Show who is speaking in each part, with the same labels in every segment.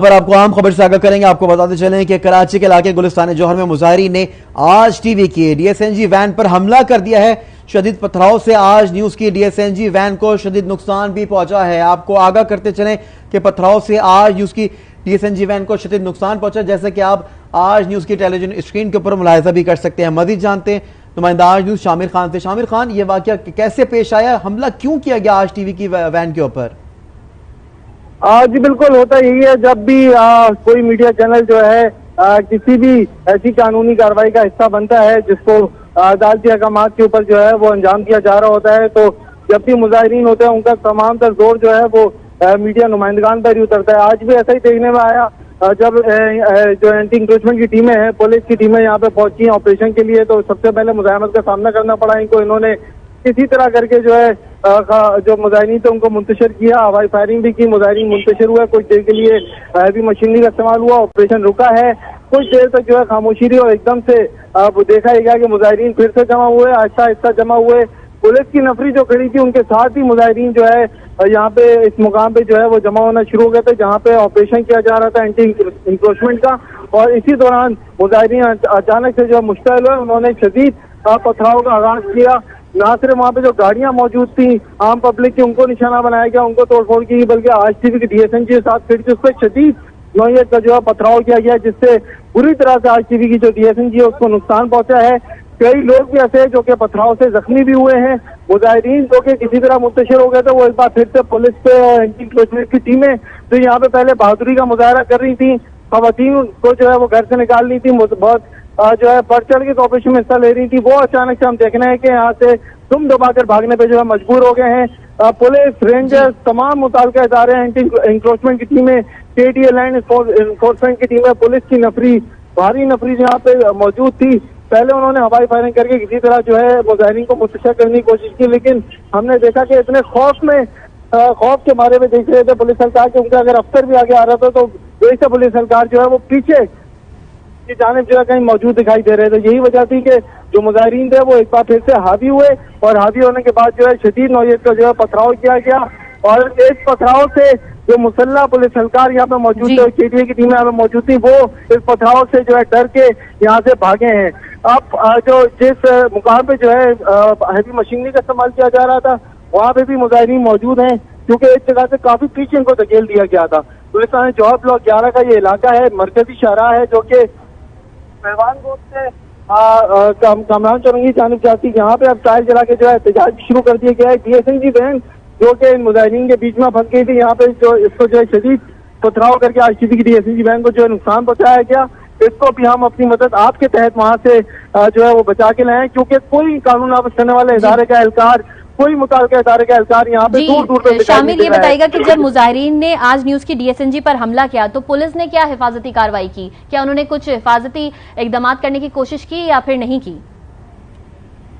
Speaker 1: पर आपको आम खबर से आगाह करेंगे। आपको बताते चलें कि कराची के इलाके गुलिस्तान जौहर में मुजाहिरीन ने आज टीवी की डीएसएनजी वैन पर हमला कर दिया है। शदीद पथराव से आज न्यूज की डीएसएनजी वैन को शदीद नुकसान भी पहुंचा है। आपको आगाह करते चलें कि पथराव से आज न्यूज की डीएसएनजी वैन को शदीद नुकसान पहुंचा, जैसे कि आप आज न्यूज की टेलीविजन स्क्रीन के ऊपर मुलाहिजा भी कर सकते हैं। मजीद जानते हैं नुमाइंदा आज न्यूज शामिर खान से। शामिर खान, ये वाकया कैसे पेश आया, हमला क्यों किया गया आज टीवी की वैन के ऊपर?
Speaker 2: जी बिल्कुल, होता यही है जब भी कोई मीडिया चैनल जो है किसी भी ऐसी कानूनी कार्रवाई का हिस्सा बनता है जिसको अदालती अहकामात के ऊपर जो है वो अंजाम दिया जा रहा होता है, तो जब भी मुजाहिरीन होते हैं उनका तमाम तर जोर जो है वो मीडिया नुमाइंदगान पर ही उतरता है। आज भी ऐसा ही देखने में आया जब जो एंटी इंक्रोचमेंट की टीमें हैं, पुलिस की टीमें यहाँ पे पहुंची हैं ऑपरेशन के लिए, तो सबसे पहले मुजाहमत का सामना करना पड़ा इनको। इन्होंने किसी तरह करके जो है जो मुजाहिरीन थे उनको मुंतशिर किया, हवाई फायरिंग भी की, मुजाहिरीन मुंतशिर हुए। कुछ देर के लिए हैवी मशीनरी का इस्तेमाल हुआ, ऑपरेशन रुका है कुछ देर तक जो है खामोशी रही और एकदम से देखा गया कि मुजाहिरीन फिर से जमा हुए, आहिस्ता आहिस्ता जमा हुए। पुलिस की नफरी जो खड़ी थी उनके साथ ही मुजाहिरीन जो है यहाँ पे इस मुकाम पे जो है वो जमा होना शुरू हो गए थे जहाँ पे ऑपरेशन किया जा रहा था एंटी इंक्रोचमेंट का। और इसी दौरान मुजाहिरीन अचानक से जो मुश्तइल हुए, उन्होंने शदीद पथराव का आगाज किया। ना सिर्फ वहाँ पे जो गाड़ियां मौजूद थी आम पब्लिक की उनको निशाना बनाया गया, उनको तोड़फोड़ की, बल्कि आज टीवी की डीएसएनजी के साथ खड़ी थी उस पर शदीद नौयत का जो है पथराव किया गया, जिससे बुरी तरह से आज टीवी की जो डीएसएनजी है उसको नुकसान पहुंचा है। कई लोग भी ऐसे हैं जो कि पथराव से जख्मी भी हुए हैं। मुजाहिरीन जो कि किसी तरह मुंतशिर हो गए थे वो एक बार फिर से पुलिस पे एंटी इंक्रोचमेंट की टीमें जो यहाँ पे पहले बहादुरी का मुजाहरा कर रही थी, खवातीन को जो है वो घर से निकाल रही थी, बहुत जो है बढ़ चढ़ के ऑपरेशन में हिस्सा ले रही थी, वो अचानक से हम देखना है कि यहाँ से दुम दबाकर भागने पे जो है मजबूर हो गए हैं। पुलिस, रेंजर्स, तमाम मुताल्लिका इदारे, एंटी इंक्रोचमेंट की टीमें, केटीए लैंड इन्फोर्समेंट की टीमें, पुलिस की नफरी, भारी नफरी यहाँ पे मौजूद थी। पहले उन्होंने हवाई फायरिंग करके किसी तरह जो है मुजाहिरीन को मुंतशिर करने की कोशिश की, लेकिन हमने देखा कि इतने खौफ के मारे में देख रहे थे पुलिस सरकार के, उनका अगर अफसर भी आगे आ रहा था तो देश पुलिस सरकार जो है वो पीछे की जानिब जो है कहीं मौजूद दिखाई दे रहे थे। यही वजह थी कि जो मुजाहिरीन थे वो एक बार फिर से हावी हुए और हावी होने के बाद जो है शदीद नौयत का जो है पथराव किया गया। और इस पथराव से जो मुसल्ला पुलिस सरकार यहाँ पे मौजूद थे, केटीए की टीमें यहाँ पे मौजूद थी, वो इस पथराव से जो है डर के यहाँ से भागे हैं। अब जो जिस मुकाम पे जो है हैवी मशीनरी का इस्तेमाल किया जा रहा था वहाँ पे भी मुजाहिरीन मौजूद हैं, क्योंकि एक जगह से काफी पीछे इनको धकेल दिया गया था। गुलिस्तान जौहर ब्लॉक 11 का ये इलाका है, मरकजी शाहराह है जो कि पहलवान रोड से कमरान चौरंगी जानिब जाती, यहाँ पे अब टायर जला के जो है एहतजाज शुरू कर दिया गया है। डीएसएनजी वैन जो कि मुजाहिरीन के बीच में फंस गई थी, यहाँ पे जो इसको जो है शदीद पथराव करके आज टीवी की डीएसएनजी वैन को जो है नुकसान पहुंचाया गया। इसको भी हम अपनी मदद आपके तहत वहाँ से जो है वो बचा के लाए, क्योंकि कोई कानून नाफिज करने वाले इदारे का एहलकार, कोई मुताल्लिका इदारे का एहलकार यहाँ पे दूर दूर तक
Speaker 3: शामिल। ये बताइएगा कि जब मुजाहिरीन ने आज न्यूज की डीएसएनजी पर हमला किया तो पुलिस ने क्या हिफाजती कार्रवाई की? क्या उन्होंने कुछ हिफाजती इकदाम करने की कोशिश की या फिर नहीं की?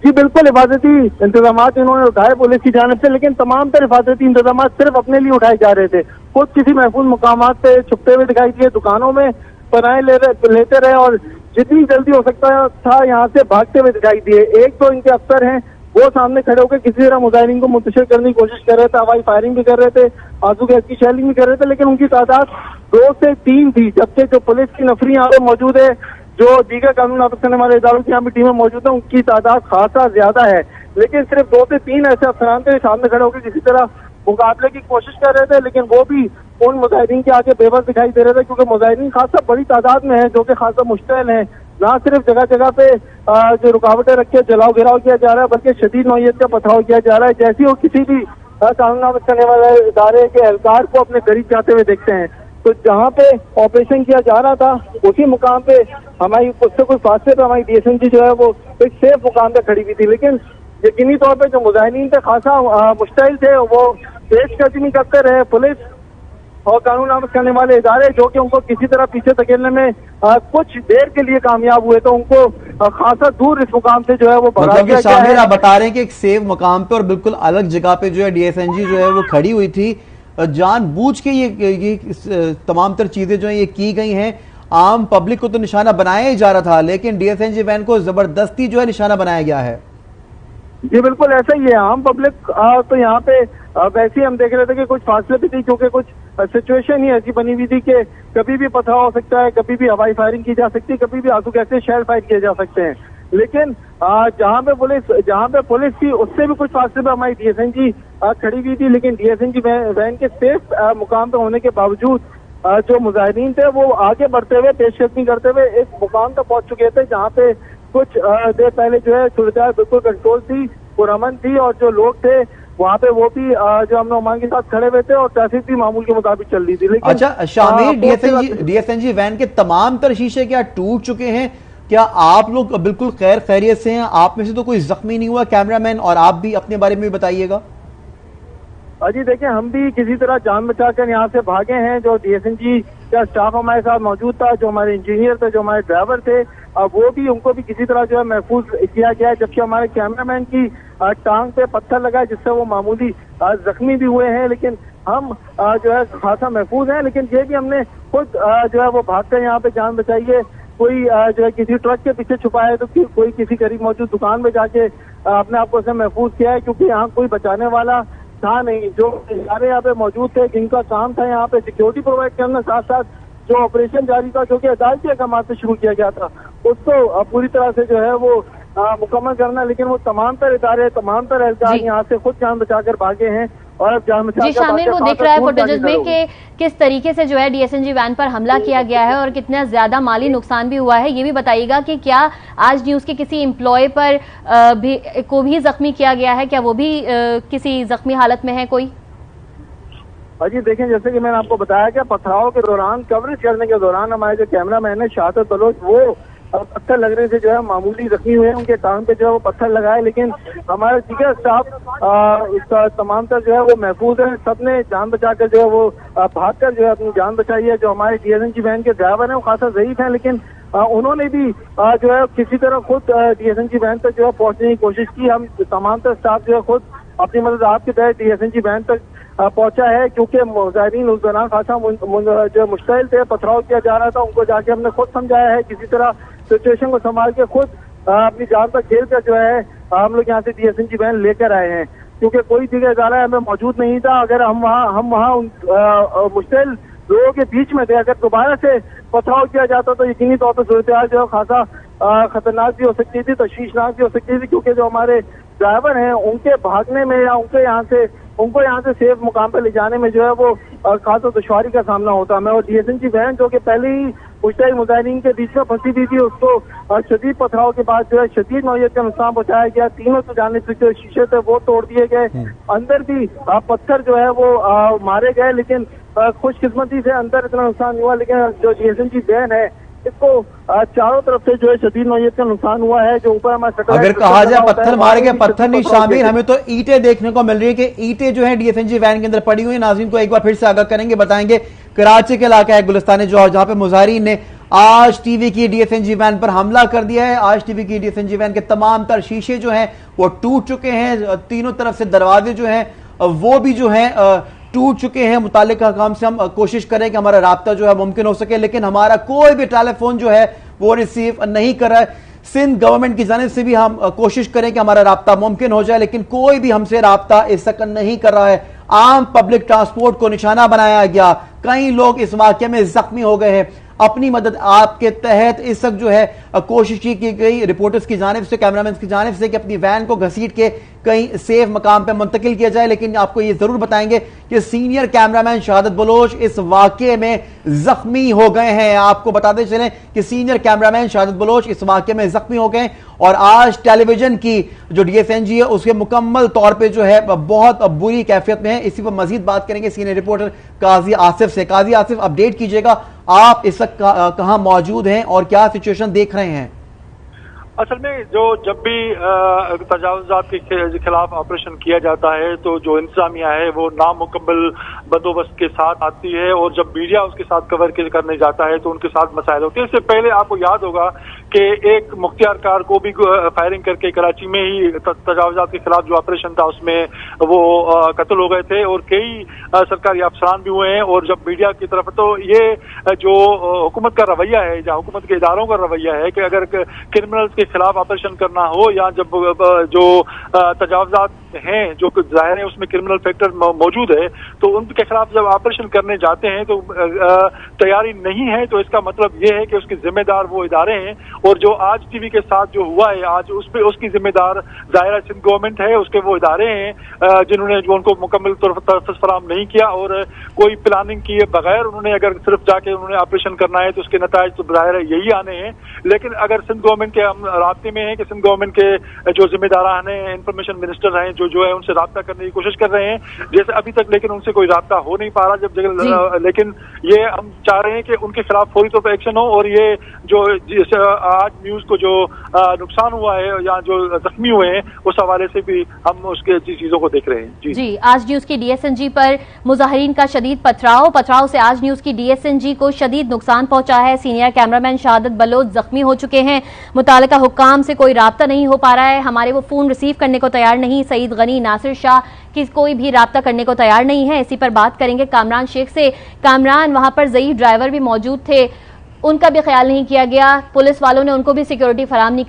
Speaker 2: जी बिल्कुल, हिफाजती इंतजाम इन्होंने उठाए पुलिस की जानिब से, लेकिन तमाम तर हिफाजती इंतजाम सिर्फ अपने लिए उठाए जा रहे थे। खुद किसी महफूज मुकामात पे छुपते हुए दिखाई दिए, दुकानों में पनाहे लेते रहे और जितनी जल्दी हो सकता था यहाँ से भागते हुए दिखाई दिए। एक तो इनके अफसर हैं वो सामने खड़े होकर किसी तरह मुजाहिरीन को मुंतशिर करने की कोशिश कर रहे थे, हवाई फायरिंग भी कर रहे थे, आंसू गैस की शेलिंग भी कर रहे थे, लेकिन उनकी तादाद 2 से 3 थी। जबकि जो पुलिस की नफरी यहाँ पे मौजूद है, जो दीगर कानून नाफिज करने वाले इदारों की यहाँ पे टीमें मौजूद है, उनकी तादाद खासा ज्यादा है, लेकिन सिर्फ 2 से 3 ऐसे अफसरान थे सामने खड़े होकर किसी तरह मुकाबले की कोशिश कर रहे थे, लेकिन वो भी उन मुजाहिरीन के आगे बेबस दिखाई दे रहे थे, क्योंकि मुजाहिरीन खासा बड़ी तादाद में है जो कि खासा मुश्किल है। ना सिर्फ जगह जगह पे जो रुकावटें रखे जलाओ गिराव किया जा रहा है, बल्कि शदीद नौयत का पथराव किया जा रहा है। जैसे वो किसी भी कानून नाफिज करने वाले इदारे के एहलकार को अपने करीब जाते हुए देखते हैं, तो जहाँ पे ऑपरेशन किया जा रहा था उसी मुकाम पे हमारी उससे कुछ फासले पे हमारी डीएसएनजी जो है वो एक सेफ मुकाम पे खड़ी हुई थी, लेकिन यकीनी तौर पे जो मुजाहिरीन थे खासा मुश्किल थे, वो पेशकदमी करते रहे। पुलिस और कानून नाफिज करने वाले इदारे जो कि उनको किसी तरह पीछे धकेलने में कुछ देर के लिए कामयाब हुए, तो उनको खासा दूर इस मुकाम से जो है वो
Speaker 1: मतलब शामिल आप बता रहे हैं कि एक सेफ मुकाम पे और बिल्कुल अलग जगह पे जो है डीएसएनजी जो है वो खड़ी हुई थी। जानबूझ के ये तमाम तर चीजें जो है ये की गई हैं। आम पब्लिक को तो निशाना बनाया ही जा रहा था, लेकिन डीएसएनजी वैन को जबरदस्ती जो है निशाना बनाया गया है।
Speaker 2: जी बिल्कुल ऐसा ही है। आम पब्लिक तो यहाँ पे वैसे ही हम देख रहे थे कि कुछ फासले भी थी, क्योंकि कुछ सिचुएशन ही ऐसी बनी हुई थी कि कभी भी पथराव हो सकता है, कभी भी हवाई फायरिंग की जा सकती है, कभी भी आंसू गैस से शेल फायर किए जा सकते हैं। लेकिन जहां पे पुलिस थी उससे भी कुछ फासले पे हमारी डीएसएनजी खड़ी हुई थी, लेकिन डीएसएनजी वैन के सेफ मुकाम पे होने के बावजूद जो मुजाहिरीन थे वो आगे बढ़ते हुए पेशकदमी करते हुए एक मुकाम तक पहुंच चुके थे जहां पे कुछ देर पहले जो है सूरत बिल्कुल कंट्रोल थी, पुरअमन थी और जो लोग थे वहाँ पे वो भी जो अमन अमान के साथ खड़े हुए थे और ट्रैफिक भी मामूल के मुताबिक चल रही थी। लेकिन
Speaker 1: अच्छा शामिर, डीएसएनजी वैन के तमाम तर शीशे क्या टूट चुके हैं? क्या आप लोग बिल्कुल खैर खैरियत से हैं? आप में से तो कोई जख्मी नहीं हुआ? कैमरामैन और आप भी अपने बारे में भी बताइएगा।
Speaker 2: अजी देखिए, हम भी किसी तरह जान बचाकर यहाँ से भागे हैं। जो डीएसएनजी का स्टाफ हमारे साथ मौजूद था, जो हमारे इंजीनियर थे, जो हमारे ड्राइवर थे, वो भी उनको भी किसी तरह जो है महफूज किया गया है, जबकि हमारे कैमरामैन की टांग पे पत्थर लगा जिससे वो मामूली जख्मी भी हुए हैं। लेकिन हम जो है खासा महफूज हैं। लेकिन ये भी हमने खुद जो है वो भागकर यहाँ पे जान बचाई है। कोई जो है किसी ट्रक के पीछे छुपा है तो कोई किसी करीब मौजूद दुकान में जाके अपने आप को उसने महफूज किया है, क्योंकि यहाँ कोई बचाने वाला था नहीं। जो इदारे यहाँ पे मौजूद थे जिनका काम था यहाँ पे सिक्योरिटी प्रोवाइड करना, साथ साथ जो ऑपरेशन जारी था जो कि अदालती अहकाम से शुरू किया गया था उसको पूरी तरह से जो है वो मुकम्मल करना। लेकिन वो तमाम तर इदारे, तमाम तर एहलकार यहाँ से खुद जान बचाकर भागे हैं और अब जान बचा
Speaker 3: जी शामिर, वो दिख रहा है फुटेजेस में कि किस तरीके से जो है डीएसएनजी वैन पर हमला किया गया है और कितना ज्यादा माली नुकसान भी हुआ है। ये भी बताइएगा कि क्या आज न्यूज के किसी एम्प्लॉय पर भी जख्मी किया गया है? क्या वो भी किसी जख्मी हालत में है कोई?
Speaker 2: अजी देखें, जैसे कि मैंने आपको बताया कि पथराव के दौरान, कवरेज करने के दौरान हमारे जो कैमरामैन है शहादत बलोच, वो पत्थर लगने से जो है मामूली जख्मी हुए हैं। उनके टांग पे जो है वो पत्थर लगाए, लेकिन हमारे दीगर स्टाफ इसका तमाम तर जो है वो महफूज है। सबने जान बचाकर जो है वो भागकर जो है अपनी जान बचाई है। जो हमारे डीएसएनजी वैन के ड्राइवर हैं वो खासा ज़ईफ हैं, लेकिन उन्होंने भी जो है किसी तरह खुद डीएसएनजी वैन तक जो है पहुंचने की कोशिश की। हम तमाम तर स्टाफ जो है खुद अपनी मदद आपके तहत डीएसएनजी वैन तक पहुंचा है, क्योंकि मुजाहिरीन उस दौरान खासा जो मुश्किल थे, पथराव किया जा रहा था। उनको जाके हमने खुद समझाया है, किसी तरह सिचुएशन को संभाल के खुद अपनी जान पर खेल कर जो है हम लोग यहाँ से डीएसएनजी वैन लेकर आए हैं, क्योंकि कोई दिगर इदारा हमें मौजूद नहीं था। अगर हम वहाँ मुश्किल लोगों के बीच में थे, अगर दोबारा से पथराव किया जाता तो यकीनी तौर पर सूरत हाल जो है खासा खतरनाक भी हो सकती थी, तशवीशनाक भी हो सकती थी, क्योंकि जो हमारे ड्राइवर हैं उनके भागने में या उनको यहाँ से सेफ मुकाम पर ले जाने में जो है वो खासा दुश्वारी का सामना होता है। और डीएसएनजी वैन जो कि पहले ही मुश्तरक मुजाहिरीन के बीच में फंसी हुई थी, उसको शदीद पथराव के बाद जो है शदीद नौयत का नुकसान पहुंचाया गया। तीनों तो जाने से जो शीशे थे वो तोड़ दिए गए, अंदर भी पत्थर जो है वो मारे गए, लेकिन खुशकिस्मती से अंदर इतना नुकसान नहीं हुआ। लेकिन जो डीएसएनजी वैन है इसको चारों तरफ से जो है शदीद नौयत का नुकसान हुआ है। जो ऊपर हमारे
Speaker 1: अगर कहा जाए पत्थर मारे गए, पत्थर नहीं शामिल, हमें तो ईंटें देखने को मिल रही है कि ईंटें जो है डीएसएनजी वैन के अंदर पड़ी हुई है। नाज़रीन को एक बार फिर से आगाह करेंगे, बताएंगे कराची के इलाका है गुलिस्तान जौहर, जहां पे मुजाहिरीन ने आज टीवी की डीएसएनजी वैन पर हमला कर दिया है। आज टीवी की डीएसएनजी वैन के तमाम तर शीशे जो हैं वो टूट चुके हैं, तीनों तरफ से दरवाजे जो हैं वो भी जो है टूट चुके हैं। मुतालिका काम से हम कोशिश करें कि हमारा राब्ता जो है मुमकिन हो सके, लेकिन हमारा कोई भी टेलीफोन जो है वो रिसीव नहीं कर रहा है। सिंध गवर्नमेंट की जानिब से भी हम कोशिश करें कि हमारा राब्ता मुमकिन हो जाए, लेकिन कोई भी हमसे राब्ता इस वक्त नहीं कर रहा है। आम पब्लिक ट्रांसपोर्ट को निशाना बनाया गया, कई लोग इस वाकये में जख्मी हो गए हैं। अपनी मदद आपके तहत इस वक्त जो है कोशिश की गई रिपोर्टर्स की जानिब से, कैमरामैन की जानिब से कि अपनी वैन को घसीट के कहीं सेफ मकाम पर मुंतकिल किया जाए। लेकिन आपको ये जरूर बताएंगे कि सीनियर कैमरामैन शहादत बलोच इस वाकये में जख्मी हो गए हैं। आपको बताते चलें कि सीनियर कैमरामैन शहादत बलोच इस वाकये में जख्मी हो गए और आज टेलीविजन की जो डीएसएनजी है उसके मुकम्मल तौर पर जो है बहुत बुरी कैफियत में है। इसी पर मजीद बात करेंगे सीनियर रिपोर्टर काजी आसिफ से। काजी आसिफ, अपडेट कीजिएगा, आप इस वक्त कहां मौजूद हैं और क्या सिचुएशन देख रहे हैं?
Speaker 4: असल में जब भी तजावुज़ात के खिलाफ ऑपरेशन किया जाता है तो जो इंतजामिया है वो नामुकम्मल बंदोबस्त के साथ आती है, और जब मीडिया उसके साथ कवर करने जाता है तो उनके साथ मसाइल होते हैं। इससे पहले आपको याद होगा कि एक मुख्तियार कार को भी फायरिंग करके कराची में ही तजावुज़ात के खिलाफ जो ऑपरेशन था उसमें वो कत्ल हो गए थे और कई सरकारी अफसरान भी हुए हैं। और जब मीडिया की तरफ, तो ये जो हुकूमत का रवैया है या हुकूमत के इदारों का रवैया है कि अगर क्रिमिनल्स के खिलाफ ऑपरेशन करना हो या जब जो तजावजात हैं जो जाहिर है उसमें क्रिमिनल फैक्टर मौजूद है, तो उनके खिलाफ जब ऑपरेशन करने जाते हैं तो तैयारी नहीं है, तो इसका मतलब ये है कि उसके जिम्मेदार वो इदारे हैं। और जो आज टीवी के साथ जो हुआ है आज उस पर उसकी जिम्मेदार जाहिर सिंध गवर्नमेंट है, उसके वो इदारे हैं जिन्होंने जो उनको मुकम्मल तहफ़्फ़ुज़ फराहम नहीं किया और कोई प्लानिंग किए बगैर उन्होंने अगर सिर्फ जाके उन्होंने ऑपरेशन करना है तो उसके नताइज तो जाहिर है यही आने हैं। लेकिन अगर सिंध गवर्नमेंट के हम राब्ते में हैं कि सिंध गवर्नमेंट के जो जिम्मेदारान हैं, इंफॉर्मेशन मिनिस्टर हैं, जो है उनसे राब्ता करने की कोशिश कर रहे हैं जैसे अभी तक, लेकिन उनसे कोई राब्ता हो नहीं पा रहा। लेकिन ये हम चाह रहे हैं कि उनके खिलाफ फौरी तौर पर एक्शन हो और ये जो आज न्यूज को जो नुकसान हुआ है या जो जख्मी हुए हैं उस हवाले से भी हम उसके चीजों को देख रहे हैं। जी
Speaker 3: आज न्यूज की डीएसएनजी पर मुजाहिरीन का शदीद पथराव से आज न्यूज की डीएसएनजी को शदीद नुकसान पहुंचा है। सीनियर कैमरामैन शहादत बलोच जख्मी हो चुके हैं। मुतालिका हुक्काम से कोई राब्ता नहीं हो पा रहा है, हमारे वो फोन रिसीव करने को तैयार नहीं। सईद गनी, नासिर शाह की कोई भी राब्ता करने को तैयार नहीं है। इसी पर बात करेंगे कामरान शेख से। कामरान, वहां पर ज़ईफ ड्राइवर भी मौजूद थे, उनका भी ख्याल नहीं किया गया, पुलिस वालों ने उनको भी सिक्योरिटी फराहम नहीं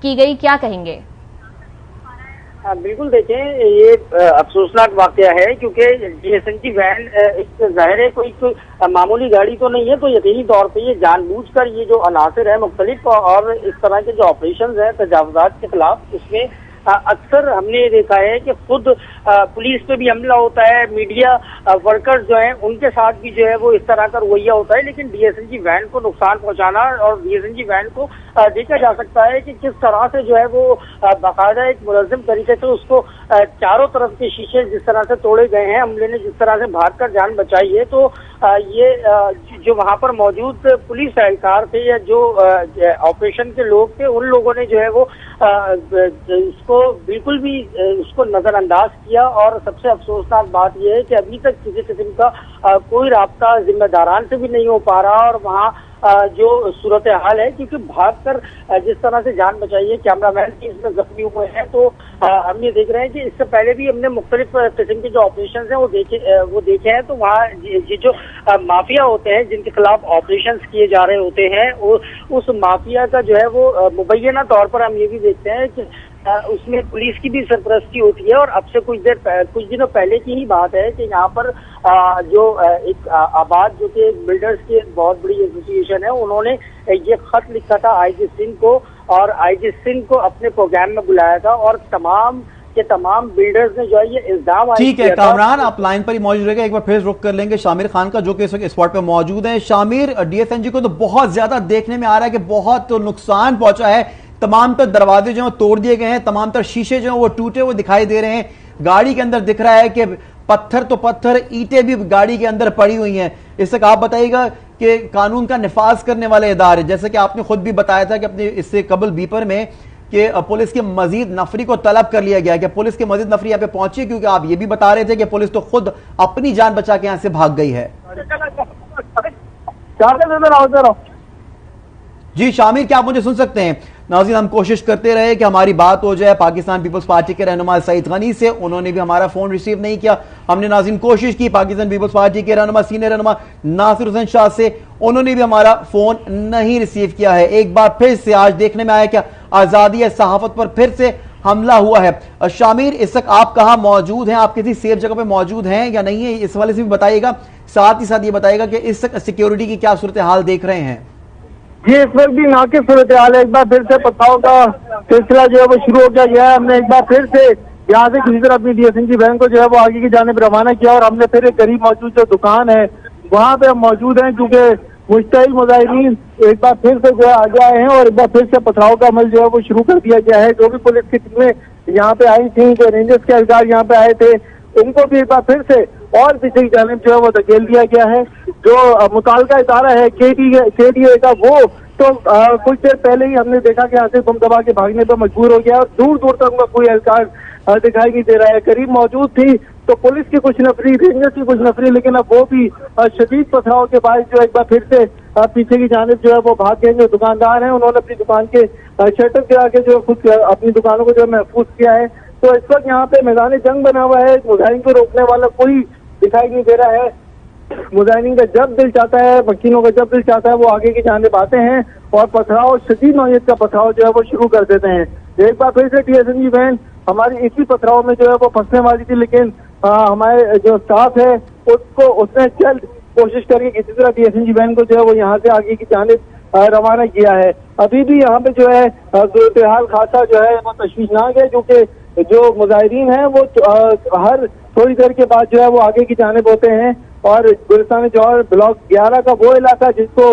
Speaker 3: की गई, क्या कहेंगे?
Speaker 5: बिल्कुल देखें, ये अफसोसनाक वाकया है क्योंकि डीएसएनजी वैन एक जाहिर है कोई मामूली गाड़ी तो नहीं है, तो यकीनी तौर पे ये जानबूझकर ये जो अनासिर है मुख्तलिफ और इस तरह के जो ऑपरेशंस हैं तजावुज़ात के खिलाफ, उसमें अक्सर हमने देखा है कि खुद पुलिस पे भी हमला होता है, मीडिया वर्कर्स जो हैं उनके साथ भी जो है वो इस तरह का रवैया होता है। लेकिन डीएसएनजी वैन को नुकसान पहुंचाना और डीएसएनजी वैन को देखा जा सकता है कि किस तरह से जो है वो बाकायदा एक मुनज़्ज़म तरीके से उसको चारों तरफ के शीशे जिस तरह से तोड़े गए हैं, हमले ने जिस तरह से भागकर जान बचाई है, तो ये जो वहां पर मौजूद पुलिस एहलकार थे या जो ऑपरेशन के लोग थे, उन लोगों ने जो है वो इसको बिल्कुल भी उसको नजरअंदाज किया। और सबसे अफसोसनाक बात यह है कि अभी तक किसी किस्म का कोई राब्ता जिम्मेदारान से भी नहीं हो पा रहा और वहाँ जो सूरत हाल है, क्योंकि भागकर जिस तरह से जान बचाई है, कैमरामैन भी इसमें जख्मी हुए हैं। तो हम ये देख रहे हैं कि इससे पहले भी हमने मुख्तलिफ किस्म के जो ऑपरेशन हैं वो देखे हैं, तो वहाँ ये जो माफिया होते हैं जिनके खिलाफ ऑपरेशन किए जा रहे होते हैं, उस माफिया का जो है वो मुबैना तौर पर हम ये भी देखते हैं कि उसमें पुलिस की भी सरपरस्ती होती है। और अब से कुछ दिनों पहले की ही बात है कि यहाँ पर जो एक आबाद जो कि बिल्डर्स की एक बहुत बड़ी एसोसिएशन है, उन्होंने ये खत लिखा था आईजी सिंह को और आईजी सिंह को अपने प्रोग्राम में बुलाया था और तमाम बिल्डर्स ने जो है ये इल्जाम।
Speaker 1: ठीक है कामरान, आप लाइन पर ही मौजूद रहेगा, एक बार फिर रुक कर लेंगे शामिर खान का जो कि इस वक्त स्पॉट पे मौजूद है। शामिर, डीएसएनजी को तो बहुत ज्यादा देखने में आ रहा है कि बहुत तो नुकसान पहुंचा है, तमाम तर दरवाजे जो तोड़ दिए गए हैं, तमाम तर शीशे जो वो टूटे हुए दिखाई दे रहे हैं, गाड़ी के अंदर दिख रहा है कि पत्थर तो पत्थर, ईंटें भी गाड़ी के अंदर पड़ी हुई हैं। इस तक आप बताइएगा कि कानून का निफाज करने वाले इदारे, जैसे कि आपने खुद भी बताया था कि अपने इससे कबल बीपर में कि पुलिस की मजीद नफरी को तलब कर लिया गया, कि पुलिस की मजीद नफरी यहाँ पे पहुंची, क्योंकि आप ये भी बता रहे थे कि पुलिस तो खुद अपनी जान बचा के यहाँ से भाग गई है। जी शामिर, क्या आप मुझे सुन सकते हैं? नाज़रीन, हम कोशिश करते रहे कि हमारी बात हो जाए पाकिस्तान पीपल्स पार्टी के रहनुमा सईद गनी से, उन्होंने भी हमारा फोन रिसीव नहीं किया। हमने नाज़रीन कोशिश की पाकिस्तान पीपल्स पार्टी के रहनुमा सीनियर रहनुमा नासिर हुसैन शाह से, उन्होंने भी हमारा फोन नहीं रिसीव किया है। एक बार फिर से आज देखने में आया कि आजादी सहाफत पर फिर से हमला हुआ है। शामिर, इस वक्त आप कहाँ मौजूद हैं? आप किसी सेफ जगह पे मौजूद हैं या नहीं है, इस वाले से भी बताइएगा। साथ ही साथ ये बताइएगा कि इस वक्त सिक्योरिटी की क्या सूरत हाल देख रहे हैं?
Speaker 2: ये इस वक्त भी नाकिस सूरत हाल है। एक बार फिर से पथराव का सिलसिला जो है वो शुरू हो गया है। हमने एक बार फिर से यहाँ से किसी तरह अपनी डीएसएनजी वैन को जो है वो आगे की जानिब रवाना किया और हमने फिर एक करीब मौजूद जो दुकान है वहाँ पे हम मौजूद हैं, क्योंकि मुश्तइल मुजाहिरीन एक बार फिर से जो है आगे आए हैं और एक बार फिर से पथराव का अमल जो है वो शुरू कर दिया गया है। जो भी पुलिस की टीमें यहाँ पे आई थी, जो रेंजर्स के अधिकारी यहाँ पे आए थे, उनको भी एक बार फिर से और पीछे की जानिब जो है वो धकेल दिया गया है। जो मुताल्लिका इदारा है केडीए का, वो तो कुछ देर पहले ही हमने देखा कि यहाँ से बम दबा के भागने पर मजबूर हो गया और दूर दूर तक उनका कोई एहलकार दिखाई नहीं दे रहा है। करीब मौजूद थी तो पुलिस की कुछ नफरी, रेंजर्स की कुछ नफरी, लेकिन अब वो भी शदीद पथराव के बाद जो एक बार फिर से पीछे की जानिब जो है वो भाग गए। जो दुकानदार हैं उन्होंने अपनी दुकान के शटर गिरा के जो खुद अपनी दुकानों को जो महफूज किया है। तो इस वक्त यहाँ पे मैदान जंग बना हुआ है, मुजाहिरीन को रोकने वाला कोई दिखाई नहीं दे रहा है। मुजाहिदीन का जब दिल चाहता है, मकीनों का जब दिल चाहता है, वो आगे की जानिब आते हैं और पथराव, शदीद नौयत का पथराव जो है वो शुरू कर देते हैं। एक बार फिर से टीएसएनजी वैन हमारी इसी पथराव में जो है वो फंसने वाली थी, लेकिन हमारे जो स्टाफ है उसने जल्द कोशिश करके किसी तरह टीएसएनजी वैन को जो है वो यहाँ से आगे की जानिब रवाना किया है। अभी भी यहाँ पे जो है सूरत-ए-हाल खासा जो है वो तशवीशनाक है, क्योंकि जो मुजाहिदीन हैं वो हर थोड़ी देर के बाद जो है वो आगे की जानिब होते हैं और गुलिस्तान जौहर ब्लॉक 11 का वो इलाका जिसको